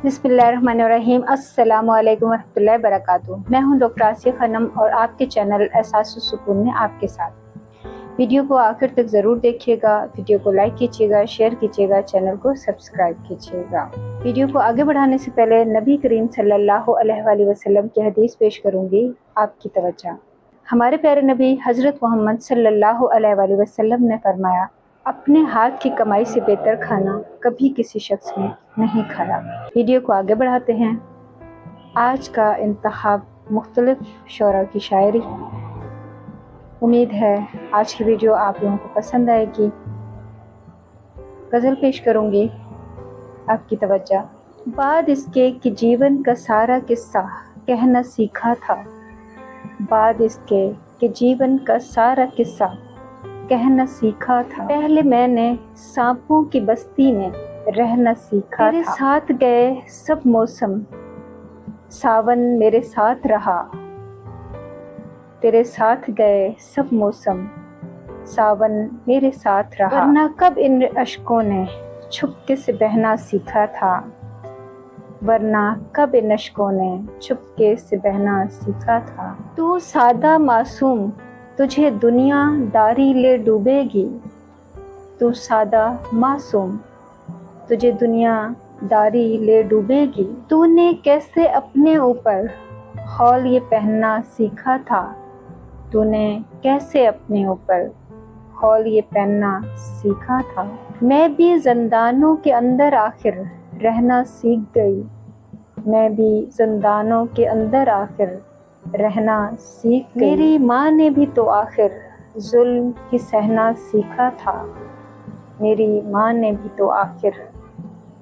बिस्मिल्लाहिर्रहमानिर्रहीम। अस्सलामु अलैकुम वरहमतुल्लाहि वबरकातुहू। मैं हूं डॉक्टर आसिया खनम और आपके चैनल एहसास सुकून में आपके साथ। वीडियो को आखिर तक ज़रूर देखिएगा, वीडियो को लाइक कीजिएगा, शेयर कीजिएगा, चैनल को सब्सक्राइब कीजिएगा। वीडियो को आगे बढ़ाने से पहले नबी करीम सल्लल्लाहु अलैहि वसल्लम की हदीस पेश करूंगी, आपकी तवज्जो। हमारे प्यारे नबी हज़रत मोहम्मद सल्लल्लाहु अलैहि वसल्लम ने फरमाया, अपने हाथ की कमाई से बेहतर खाना कभी किसी शख्स ने नहीं खाया। वीडियो को आगे बढ़ाते हैं। आज का इंतखाब मुख्तलिफ शोरा की शायरी। उम्मीद है आज की वीडियो आप लोगों को पसंद आएगी। गज़ल पेश करूंगी, आपकी तवज्जो। बाद इसके कि जीवन का सारा किस्सा कहना सीखा था, बाद इसके कि जीवन का सारा किस्सा कहना सीखा था। पहले मैंने सांपों की बस्ती में रहना सीखा था। तेरे साथ गए सब मौसम, सावन मेरे साथ रहा। तेरे साथ गए सब मौसम, सावन मेरे साथ रहा। वरना कब इन अश्कों ने छुपके से बहना सीखा था, वरना कब इन अश्कों ने छुपके से बहना सीखा था। तू सादा मासूम, तुझे दुनिया दारी ले डूबेगी। तू सादा मासूम, तुझे दुनिया दारी ले डूबेगी। तूने कैसे अपने ऊपर खौल ये पहनना सीखा था, तूने कैसे अपने ऊपर खौल ये पहनना सीखा था। मैं भी ज़िंदानों के अंदर आखिर रहना सीख गई, मैं भी ज़िंदानों के अंदर आखिर रहना सीख गई। मेरी माँ ने भी तो आखिर जुल्म ही सहना सीखा था, मेरी माँ ने भी तो आखिर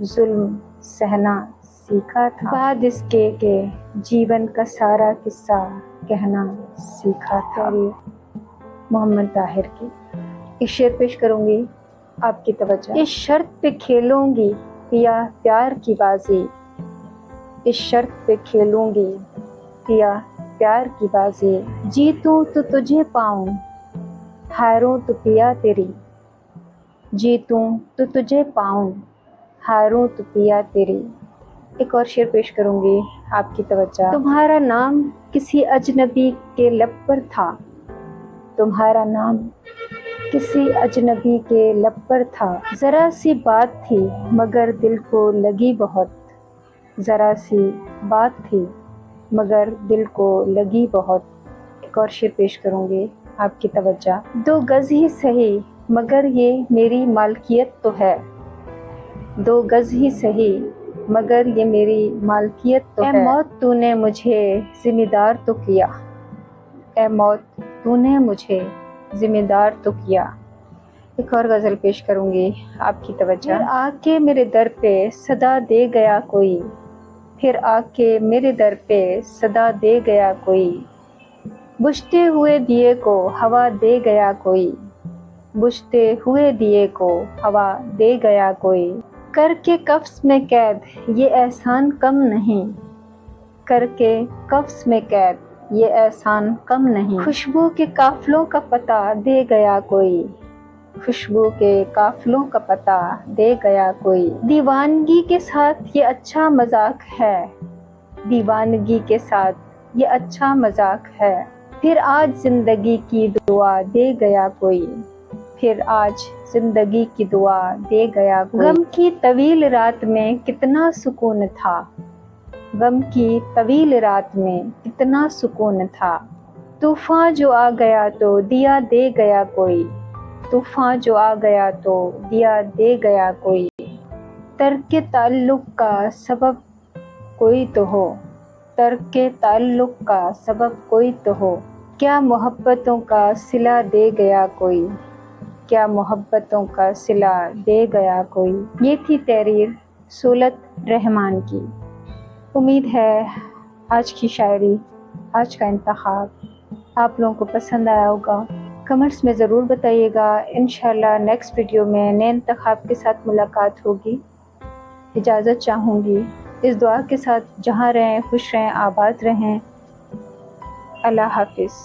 जुल्म सहना सीखा था। बाद इसके के जीवन का सारा किस्सा कहना सीखा था। मोहम्मद ताहिर की एक शेर पेश करूंगी, आपकी तवज्जो। इस शर्त पे खेलूंगी पिया प्यार की बाजी, इस शर्त पे खेलूंगी पिया प्यार की बाजी। जीतूं तो तुझे पाऊं, हारूं तो पिया तेरी। जीतूं तो तुझे पाऊं, हारूं तो पिया तेरी। एक और शेर पेश करूंगी, आपकी तवज्जो। तुम्हारा नाम किसी अजनबी के लब पर था, तुम्हारा नाम किसी अजनबी के लब पर था। ज़रा सी बात थी मगर दिल को लगी बहुत, ज़रा सी बात थी मगर दिल को लगी बहुत। एक और शेर पेश करूंगी, आपकी तवज्जो। 2 गज़ ही सही मगर ये मेरी मालकियत तो है, 2 गज़ ही सही मगर ये मेरी मालकियत तो है। मौत तूने मुझे ज़िम्मेदार तो किया, ए मौत तूने मुझे ज़िम्मेदार तो किया। एक और गज़ल पेश करूंगी, आपकी तवज्जो। फिर आके मेरे दर पे सदा दे गया कोई, फिर आके मेरे दर पे सदा दे गया कोई। बुझते हुए दिए को हवा दे गया कोई, बुझते हुए दिए को हवा दे गया कोई। करके कफ्स में कैद ये एहसान कम नहीं, करके कफ्स में कैद ये एहसान कम नहीं। खुशबू के काफिलों का पता दे गया कोई, खुशबू के काफिलों का पता दे गया कोई। दीवानगी के साथ ये अच्छा मजाक है, दीवानगी के साथ ये अच्छा मजाक है। फिर आज जिंदगी की दुआ दे गया कोई, फिर आज जिंदगी की दुआ दे गया कोई। गम की तवील रात में कितना सुकून था, गम की तवील रात में कितना सुकून था। तूफान जो आ गया तो दिया दे गया कोई, तूफान जो आ गया तो दिया दे गया कोई। तर्के ताल्लुक का सबब कोई तो हो, तर्के ताल्लुक का सबब कोई तो हो। क्या मोहब्बतों का सिला दे गया कोई, क्या मोहब्बतों का सिला दे गया कोई। ये थी तहरीर सुलत रहमान की। उम्मीद है आज की शायरी, आज का इंतखाब आप लोगों को पसंद आया होगा। कमेंट्स में ज़रूर बताइएगा। इंशाल्लाह नेक्स्ट वीडियो में नए इंतखाब के साथ मुलाकात होगी। इजाज़त चाहूँगी इस दुआ के साथ, जहाँ रहें खुश रहें, आबाद रहें। अल्लाह हाफिज़।